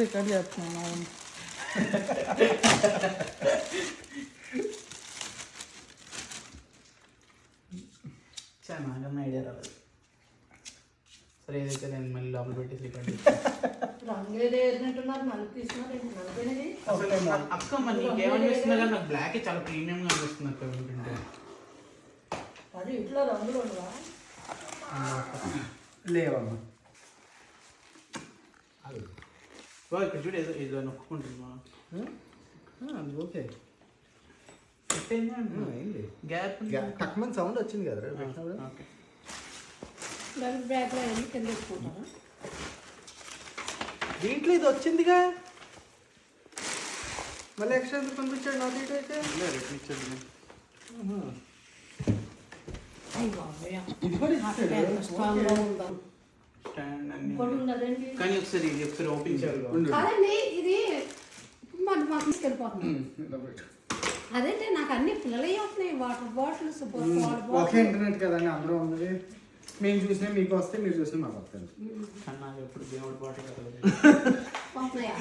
Record చేస్తున్నాను. నాకన్నా idea రాలేదు. సరే ఏదైతే నేను మళ్ళీ లోపల పెట్టేసి రికార్డ్ అక్క మరి నీకేమనిపిస్తుంది కానీ నాకు బ్లాక్ చాలా ప్రీమియంగా అనిపిస్తుంది అక్క ఏంటంటే అది ఇంట్లో రంగులు ఉండవా లేవమ్మా. ఇక్కడ చూడు ఏదో ఏదో నొక్కుంటుందా అది ఓకే గ్యాప్ తక్కువ సౌండ్ వచ్చింది కదా. ఓకే బ్యాగ్లో వెళ్ళి కింద పెట్టుకుంటాను. దీంట్లో ఇది వచ్చిందిగా, మళ్ళీ ఎక్స్ట్రా ఎందుకు పంపించాడు నా దీంట్లో అయితే. ఇది కూడా ఇచ్చాడు. స్ట్రాంగ్గా ఉందా స్టాండ్ అన్ని ఇంకోటి ఉన్నదండి. కానీ ఒకసారి ఇది ఒకసారి ఓపెన్ చేయాలి. కాదండి ఇది మరి మాకు తీసుకెళ్ళిపోతున్నాం. అదేంటే నాకు అన్ని పిల్లలే వస్తున్నాయి. వాటర్ బాటిల్స్ ఒకే ఇంటర్నెట్ కదండి అందరూ ఉన్నది. మేము చూసినా మీకు వస్తే, మీరు చూసినా మాకు వస్తుంది. నాకు ఎప్పుడు దేవుడి పాట కదా వస్తున్నాయా